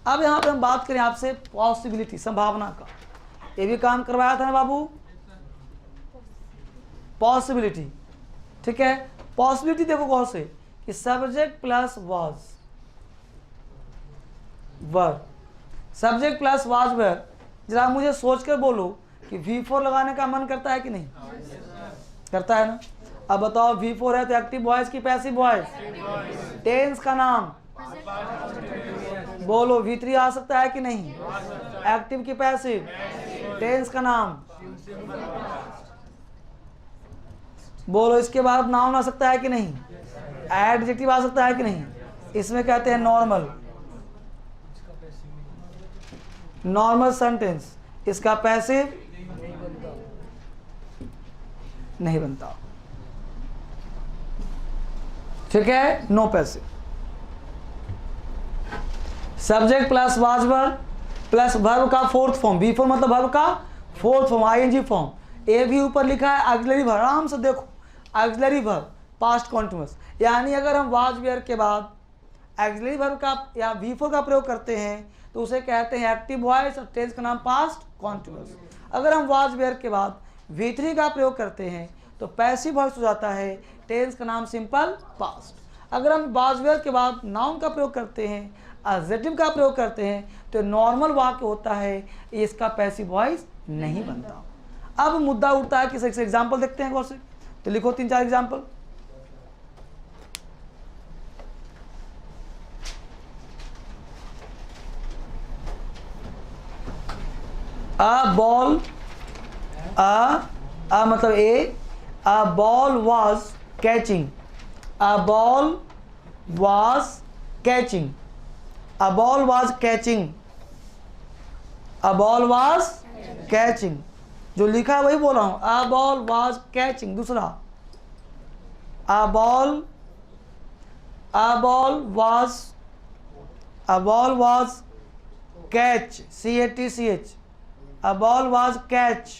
अब यहाँ पे हम बात करें आपसे पॉसिबिलिटी, संभावना का। ये भी काम करवाया था ना बाबू, पॉसिबिलिटी। ठीक है, पॉसिबिलिटी देखो गौर से कि subject plus was were, subject plus was वर। जरा मुझे सोचकर बोलो कि V4 लगाने का मन करता है कि नहीं? करता है ना। अब बताओ V4 है तो एक्टिव वॉइस की पैसिव वॉइस? टेंस का नाम बोलो। V3 आ सकता है कि नहीं? एक्टिव की पैसिव? टेंस का नाम बोलो। इसके बाद नाउन आ सकता है कि नहीं? एडजेक्टिव आ सकता है कि नहीं? इसमें कहते हैं नॉर्मल, नॉर्मल सेंटेंस। इसका पैसिव नहीं बनता। ठीक है, no passive. Subject plus was verb plus verb का फोर्थ फॉर्म, V4 मतलब वर्ब का फोर्थ फॉर्म, ING फॉर्म। ए भी ऊपर लिखा है ऑक्सिलरी वर्ब, आराम से देखो, ऑक्सिलरी वर्ब पास्ट कॉन्टिन्यूअस। यानी अगर हम वाज वेयर के बाद ऑक्सिलरी वर्ब का या V4 का प्रयोग करते हैं तो उसे कहते हैं एक्टिव वॉइस और टेंस का नाम पास्ट कॉन्टिन्यूअस। अगर हम वाज वेयर के बाद V3 का प्रयोग करते हैं तो पैसिव वॉइस हो जाता है, टेंस का नाम सिंपल पास्ट। अगर हम वाज वेयर के बाद नाउन का प्रयोग करते हैं, एडजेक्टिव का प्रयोग करते हैं तो नॉर्मल वाक्य होता है, इसका पैसिव वॉइस नहीं बनता। अब मुद्दा उठता है कि से एग्जाम्पल देखते हैं गौर से, तो लिखो 3-4 एग्जाम्पल। अ बॉल, अ मतलब अ ball was catching, a ball was catching, a ball was catching, a ball was catching. जो लिखा है वही बोल रहा हूं, अ बॉल वाज कैचिंग। दूसरा, a ball was catch, CATCH, a ball was catch।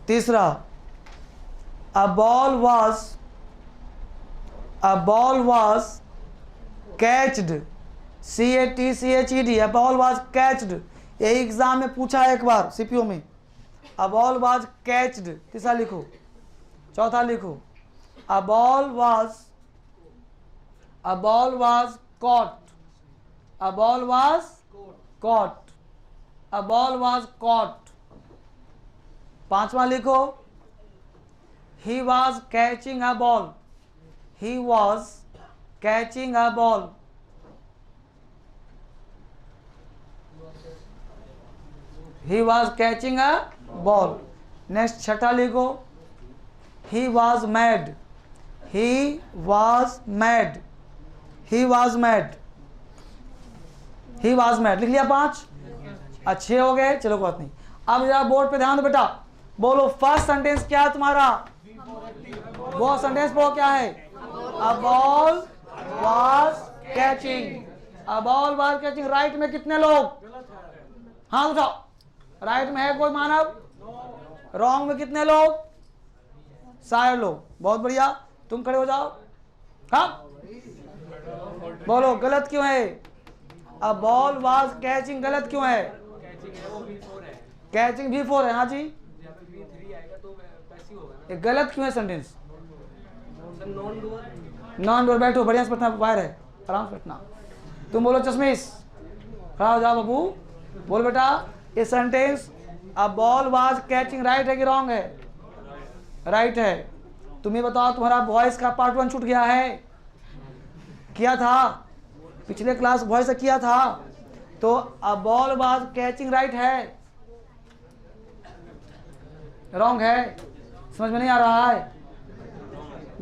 तीसरा, a ball was catched, CATCHED, a ball was catched। यही एग्जाम में पूछा है एक बार CPO में, a ball was catched। तीसरा लिखो। चौथा लिखो, a ball was caught, a ball was caught, a ball was caught। पांचवा लिखो, he was catching a ball, he was catching a ball, he was catching a ball। Next छठा लिखो, he was mad, he was mad, he was mad, he was mad। लिख लिया 5? अच्छे हो गए, चलो बात नहीं। अब जरा बोर्ड पे ध्यान दो बेटा, बोलो फर्स्ट सेंटेंस क्या है तुम्हारा? वो सेंटेंस बोलो क्या है? A ball was catching, a ball was catching. Right में कितने लोग? हाँ उठाओ। राइट में है कोई मानव? रॉन्ग में कितने लोग? सारे लोग। बहुत बढ़िया, तुम खड़े हो जाओ। हाँ बोलो गलत क्यों है? अ बॉल वाज कैचिंग गलत क्यों है? कैचिंग V4 है। हाँ जी, ये गलत क्यों है सेंटेंस? Non door. बैठो, बढ़िया से बैठना, वायर है, आराम से बैठना। तुम बोलो चश्मिश, खड़ा हो जाओ बाबू। बोल बेटा, ये sentence a ball was catching right है कि रॉन्ग है? राइट है। तुम्हें बताओ, तुम्हारा वॉइस का पार्ट 1 छूट गया है? किया था पिछले क्लास, वॉइस से किया था। तो अ बॉल वाज कैचिंग राइट है, रॉन्ग है? समझ में नहीं आ रहा है?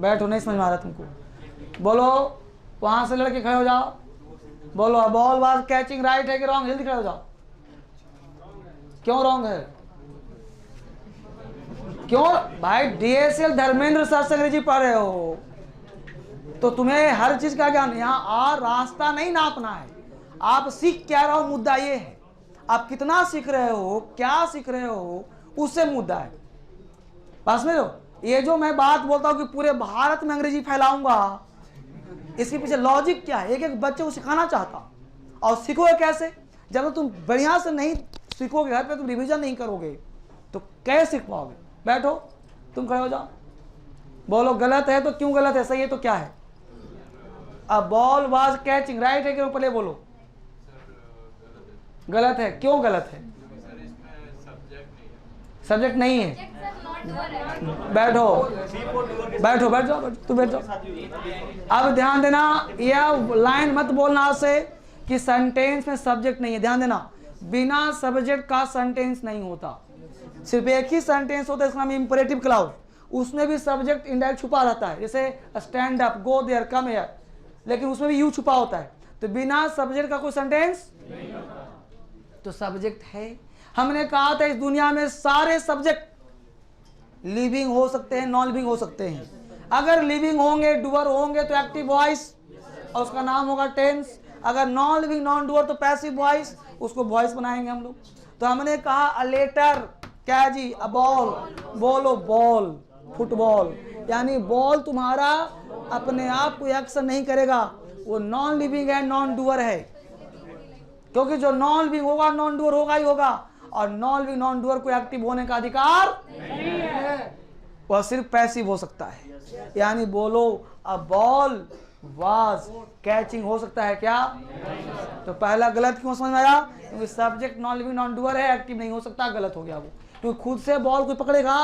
बैठो, नहीं समझ में आ रहा तुमको। बोलो, वहां से लड़के खड़े हो जाओ। बोलो अ बॉल वाज कैचिंग राइट है कि रॉन्ग? जल्दी खड़े हो जाओ। क्यों रॉन्ग है? क्यों भाई? DSL धर्मेंद्र सर अंग्रेजी पढ़ रहे हो तो तुम्हें हर चीज का ज्ञान। यहाँ रास्ता नहीं नापना है, आप सीख क्या रहे हो, मुद्दा ये है। आप कितना सीख रहे हो, क्या सीख रहे हो, उससे मुद्दा है। बस में लो, ये जो मैं बात बोलता हूँ कि पूरे भारत में अंग्रेजी फैलाऊंगा, इसके पीछे लॉजिक क्या है? एक एक बच्चे को सिखाना चाहता हूँ। और सीखोगे कैसे? जब तुम बढ़िया से नहीं सीखोगे, घर पे तुम रिवीजन नहीं करोगे तो कैसे सीख पाओगे? बैठो, तुम खड़े हो जाओ, बोलो गलत है तो क्यों गलत है, सही है तो क्या है? A ball was catching, right है कि पहले बोलो गलत है, क्यों गलत है? सब्जेक्ट नहीं है। बैठो बैठो, बैठ जाओ, तुम बैठ जाओ। अब ध्यान देना, यह लाइन मत बोलना आज से कि सेंटेंस में सब्जेक्ट नहीं है। ध्यान देना, बिना सब्जेक्ट का सेंटेंस नहीं होता। सिर्फ एक ही सेंटेंस होता है, इसका नाम इंपरेटिव क्लाउज। उसमें भी सब्जेक्ट इंडायरेक्ट छुपा रहता है, जैसे stand up, go there, come here, लेकिन उसमें भी यू छुपा होता है। तो बिना सब्जेक्ट का कोई सेंटेंस तो सब्जेक्ट है। हमने कहा था इस दुनिया में सारे सब्जेक्ट लिविंग हो सकते हैं, नॉन लिविंग हो सकते हैं। अगर लिविंग होंगे, डूअर होंगे तो एक्टिव वॉइस और उसका नाम होगा टेंस। अगर नॉन लिविंग नॉन डूअर तो पैसिव वॉइस, उसको वॉइस बनाएंगे हम लोग। तो हमने कहा अ लेटर, क्या जी? अ बॉल, बोलो बॉल, फुटबॉल, यानी बॉल तुम्हारा अपने आप को एक्शन नहीं करेगा, वो नॉन लिविंग है, नॉन डूअर है। क्योंकि जो नॉन लिविंग होगा नॉन डूअर होगा ही होगा, और नॉन लिविंग नॉन डूअर को एक्टिव होने का अधिकार नहीं है, वह सिर्फ पैसिव हो सकता है। यानी बोलो अ बॉल वाज कैचिंग हो सकता है क्या? तो पहला गलत क्यों समझ में आया? क्योंकि subject non living non doer है, एक्टिव नहीं हो सकता, गलत हो गया वो। क्योंकि खुद से बॉल कोई पकड़ेगा?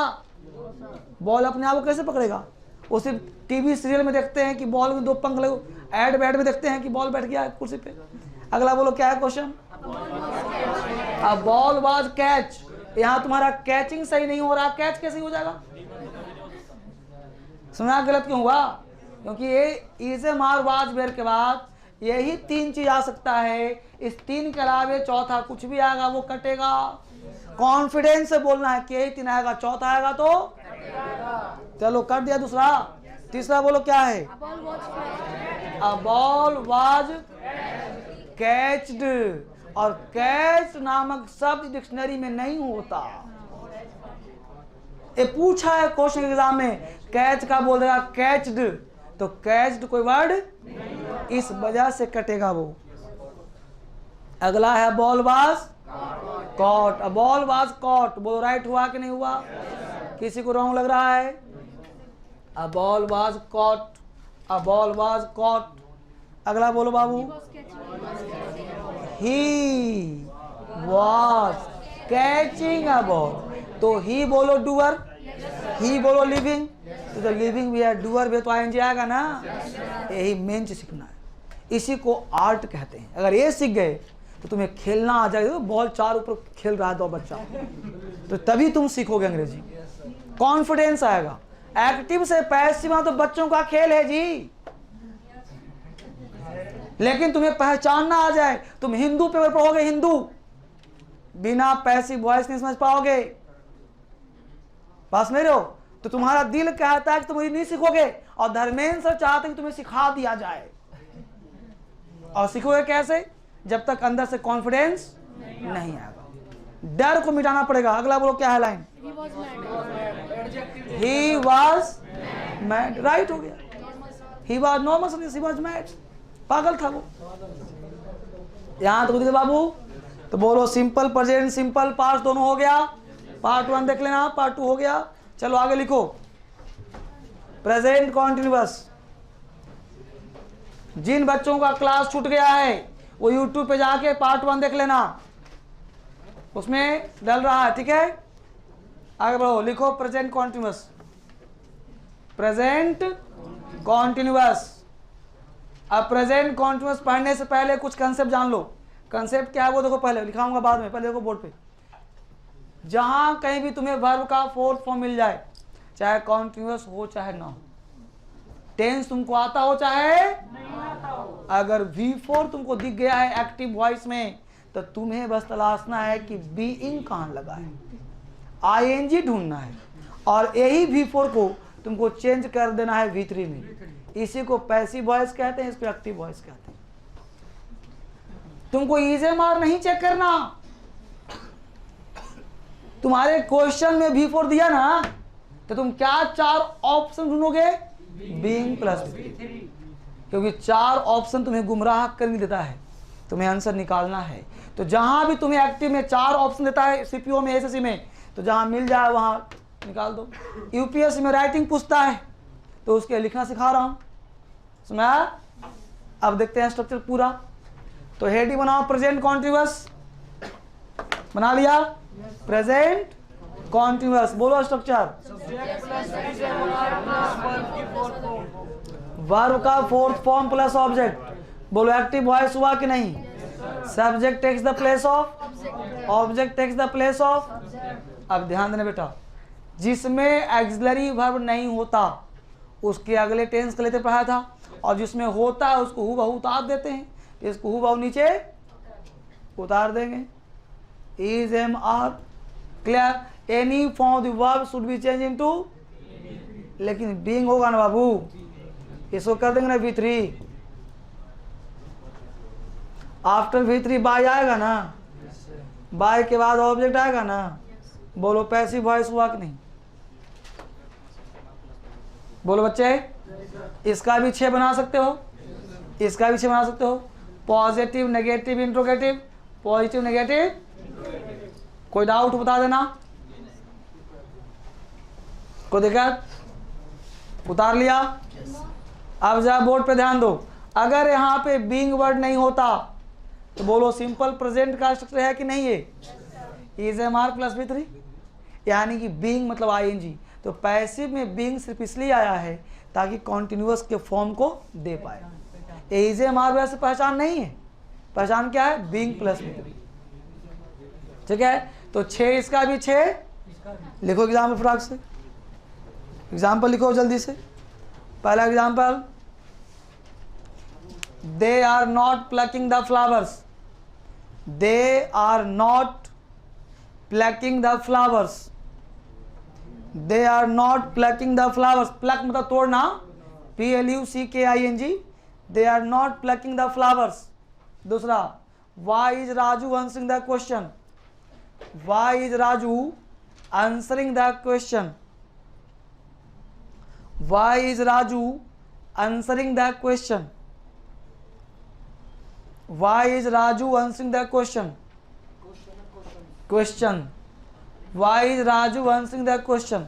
बॉल अपने आप को कैसे पकड़ेगा? वो सिर्फ टीवी सीरियल में देखते हैं कि बॉल में दो पंख लगे, एड बैड में देखते हैं कि बॉल बैठ गया कुर्सी पे। अगला बोलो क्या है question? A ball was catch. यहाँ तुम्हारा कैचिंग सही नहीं हो रहा, कैच कैसे हो जाएगा? सुना गलत क्यों हुआ? क्योंकि ये इज ए मार वाज वेयर के बाद यही तीन चीज आ सकता है। इस तीन के अलावे चौथा कुछ भी आएगा वो कटेगा। कॉन्फिडेंस से बोलना है कि यही तीन आएगा, चौथा आएगा तो चलो कर दिया। दूसरा, तीसरा बोलो क्या है? अ बॉल वाज कैच्ड, और कैच नामक शब्द डिक्शनरी में नहीं होता। ये पूछा है क्वेश्चन एग्जाम में, कैच का बोल देगा कैच्ड, तो कैच्ड कोई वर्ड, इस वजह से कटेगा वो। अगला है ball was caught. A ball was cot, बोलो राइट हुआ कि नहीं हुआ? किसी को रॉन्ग लग रहा है? A ball was caught, a ball was caught. अगला बोलो बाबू, he was catching a ball. तो ही बोलो डूअर, ही बोलो लिविंग, तो लिविंग भी है, डूअर भी है, तो आईएनजी आएगा ना। यही मेन चीज सीखना है, इसी को आर्ट कहते हैं। अगर ये सीख गए तो तुम्हें खेलना आ जाएगा। तो बॉल चार ऊपर खेल रहा है दो बच्चा, तो तभी तुम सीखोगे अंग्रेजी, कॉन्फिडेंस आएगा। एक्टिव से पैसिव तो बच्चों का खेल है जी, लेकिन तुम्हें पहचानना आ जाए। तुम हिंदू पेपर पढ़ोगे, हिंदू बिना पैसिव वॉइस नहीं समझ पाओगे। पास में रहो तो तुम्हारा दिल कहता है कि तुम नहीं सीखोगे, और धर्मेंद्र सर चाहते हैं कि तुम्हें सिखा दिया जाए। और सीखोगे कैसे? जब तक अंदर से कॉन्फिडेंस नहीं आएगा। डर को मिटाना पड़ेगा। अगला बोलो क्या है line? He was mad, right हो गया। He was normal, he was mad, पागल था वो। यहां तो देखो बाबू, तो बोलो सिंपल प्रेजेंट, सिंपल पास्ट दोनों हो गया। पार्ट 1 देख लेना, पार्ट 2 हो गया। चलो आगे लिखो प्रेजेंट कॉन्टिन्यूअस। जिन बच्चों का क्लास छूट गया है वो यूट्यूब पे जाके पार्ट 1 देख लेना, उसमें डल रहा है, ठीक है? आगे बढ़ो, लिखो प्रेजेंट कॉन्टिन्यूअस। Present continuous. अब प्रेजेंट कॉन्टिन्यूअस पढ़ने से पहले कुछ कंसेप्ट जान लो। कंसेप्ट क्या है वो देखो, पहले लिखाऊंगा बाद में, पहले देखो बोर्ड पे। जहां कहीं भी तुम्हें वर्ब का फोर्थ फॉर्म मिल जाए, चाहे कॉन्टिन्यूअस हो चाहे ना हो, टेंस तुमको आता हो चाहे नहीं आता हो, अगर V4 तुमको दिख गया है एक्टिव वॉइस में, तो तुम्हें बस तलाशना है कि बीइंग कहां लगा है, आईएनजी ढूंढना है, और यही V4 को तुमको चेंज कर देना है V3 में। इसी को पैसिव वॉइस कहते हैं, इसको एक्टिव वॉइस कहते हैं। तुमको EJMR नहीं चेक करना। तुम्हारे क्वेश्चन में V4 दिया ना, तो तुम क्या 4 ऑप्शन ढूंढोगे? बीइंग प्लस V3, क्योंकि 4 ऑप्शन तुम्हें गुमराह कर देता है। तुम्हें आंसर निकालना है। तो जहां भी तुम्हें एक्टिव में 4 ऑप्शन देता है सीपीओ में, एसएससी में, तो जहां मिल जाए वहां निकाल दो। यूपीएससी में राइटिंग पूछता है तो उसके लिखना सिखा रहा हूं, समझा? अब देखते हैं स्ट्रक्चर पूरा। तो हेडिंग बनाओ प्रेजेंट कॉन्टिन्यूअस, बना लिया? प्रेजेंट कॉन्टिन्यूअस, बोलो स्ट्रक्चर। वर्ब का फोर्थ फॉर्म प्लस ऑब्जेक्ट, बोलो एक्टिव वॉइस हुआ कि नहीं? Subject takes the place of, object takes the place of. अब ध्यान देना बेटा, जिसमें एक्सिलरी वर्ब नहीं होता उसके अगले टेंस के लेते पढ़ा था, और जिसमें होता है उसको हूबहू उतार देते हैं, इसको हूबहू नीचे उतार देंगे। Is am are clear? Any form the verb should be change into, लेकिन बीइंग होगा ना बाबू, इसको कर देंगे ना V3, आफ्टर V3 बाय आएगा ना, बाय के बाद ऑब्जेक्ट आएगा ना। बोलो पैसिव वॉइस हुआ कि नहीं? बोलो बच्चे, इसका भी 6 बना सकते हो, इसका भी 6 बना सकते हो। Positive negative interrogative, positive negative. कोई डाउट बता देना, कोई दिक्कत? उतार लिया? अब जरा बोर्ड पे ध्यान दो, अगर यहाँ पे बीइंग वर्ड नहीं होता तो बोलो सिंपल प्रेजेंट का स्ट्रक्चर है कि नहीं? ये is am are plus V3, यानी कि बीइंग मतलब आईएनजी। तो पैसिव में बीइंग सिर्फ इसलिए आया है ताकि कॉन्टिन्यूअस के फॉर्म को दे पाए। इज एम आर वैसे पहचान नहीं है, पहचान क्या है? बीइंग प्लस V3, ठीक है? तो 6 इसका भी 6 लिखो एग्जाम्पल फटाक से, एग्जाम्पल लिखो जल्दी से। पहला example, they are not plucking the flowers, they are not plucking the flowers, they are not plucking the flowers. Pluck मतलब तोड़ना, PLUCKING, they are not plucking the flowers. दूसरा, why is Raju answering the question, why is Raju answering the question, why is Raju answering the question, why is Raju answering the question, question, why is Raju answering the question?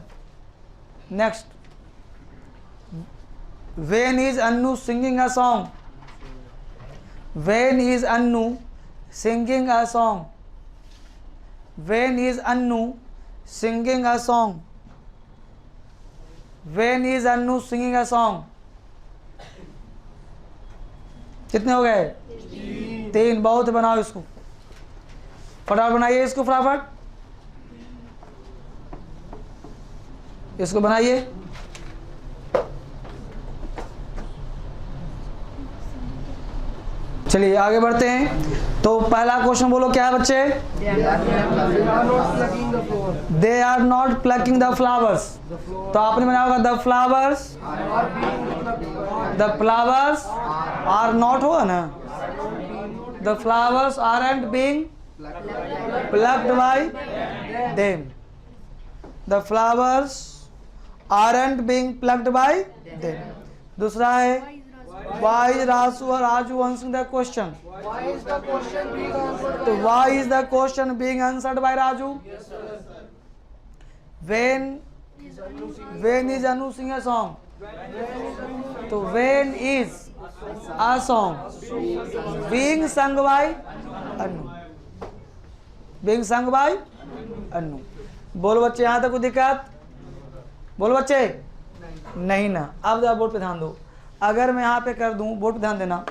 Next, when is Annu singing a song, when is Annu singing a song, when is Annu singing a song, when is Annu singing a song। कितने हो गए? 3। बहुत बनाओ इसको, फटाफट बनाइए इसको, फटाफट इसको बनाइए। चलिए आगे बढ़ते हैं। तो पहला क्वेश्चन बोलो क्या है बच्चे? They are not plucking the flowers. तो आपने बनाया होगा the flowers, the flowers are not होगा ना, the flowers are and being plucked by them, the flowers aren't being plucked by them। दूसरा है why is Raju answering the question, Why is the question being answered by तो why is the question being answered by Raju? Yes, sir. when is Anu sing a song, तो when is a song being sung by Anu, being sung by Anu। बोलो बच्चे यहाँ तक कोई दिक्कत? बोलो बच्चे, नहीं ना। अब जरा बोर्ड पे ध्यान दो, अगर मैं यहाँ पे कर दूँ, बोर्ड पे ध्यान देना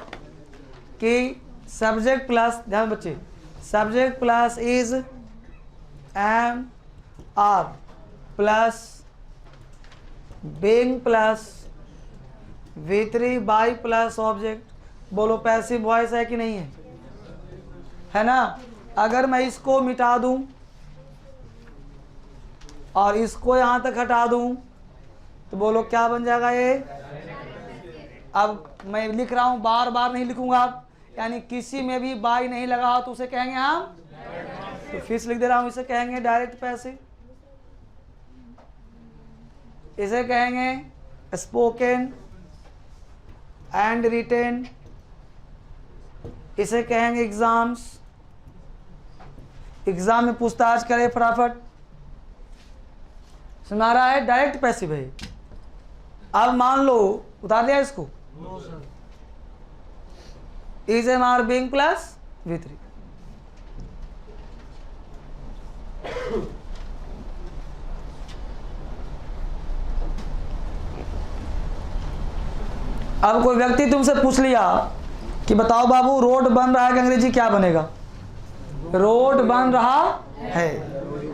कि सब्जेक्ट प्लस, ध्यान बच्चे, subject plus is am are plus being plus V3 by plus object. बोलो पैसिव वॉइस है कि नहीं है? है ना। अगर मैं इसको मिटा दूं और इसको यहां तक हटा दूं तो बोलो क्या बन जाएगा ये? अब मैं लिख रहा हूं, बार बार नहीं लिखूंगा, यानी किसी में भी बाई नहीं लगा हो तो उसे कहेंगे हम, तो फिर लिख दे रहा हूं, इसे कहेंगे डायरेक्ट पैसिव, इसे कहेंगे स्पोकन एंड रिटेन इसे कहेंगे एग्जाम्स। एग्जाम में पूछताछ करें फटाफट। सुना रहा है, डायरेक्ट पैसिव है। अब मान लो उतार दिया इसको, no sir. Is am are being plus V3। अब कोई व्यक्ति तुमसे पूछ लिया कि बताओ बाबू रोड बन रहा है कि अंग्रेजी क्या बनेगा? रोड बन रहा है।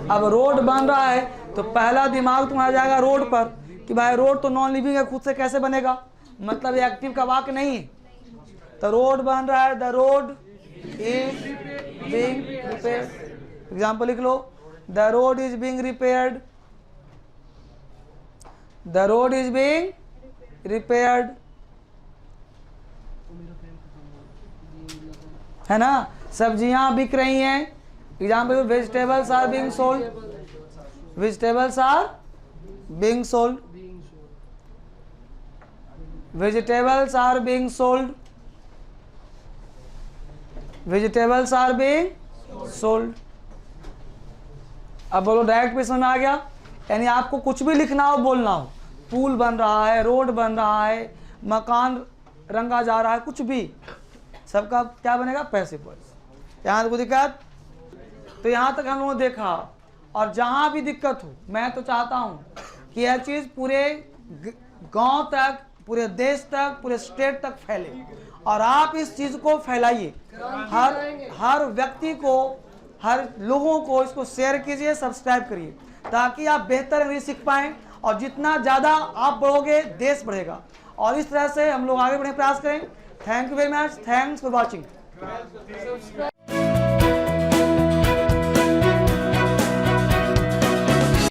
अब रोड बन रहा है तो पहला दिमाग तुम्हारा जाएगा रोड पर कि भाई रोड तो नॉन लिविंग है, खुद से कैसे बनेगा? मतलब ये एक्टिव का वाक्य नहीं है। तो रोड बन रहा है, the road is being repaired. Example लिख लो, the road is being repaired. The road is being repaired, है ना? सब्जियां बिक रही हैं। Example, vegetables are being sold. Vegetables are being sold. Vegetables are being sold. Vegetables are being sold. अब बोलो डायरेक्ट पे समझ में आ गया? यानी आपको कुछ भी लिखना हो, बोलना हो, पुल बन रहा है, रोड बन रहा है, मकान रंगा जा रहा है, कुछ भी, सबका क्या बनेगा? Passive voice. यहाँ तक दिक्कत? तो यहाँ तक हम लोगों ने देखा। और जहाँ भी दिक्कत हो, मैं तो चाहता हूँ कि यह चीज़ पूरे गांव तक, पूरे देश तक, पूरे स्टेट तक फैले। और आप इस चीज़ को फैलाइए, हर व्यक्ति को, हर लोगों को इसको शेयर कीजिए, सब्सक्राइब करिए, ताकि आप बेहतर अंग्रेजी सीख पाएँ। और जितना ज़्यादा आप बढ़ोगे, देश बढ़ेगा। और इस तरह से हम लोग आगे बढ़ने का प्रयास करें। Thank you very much. Thanks for watching.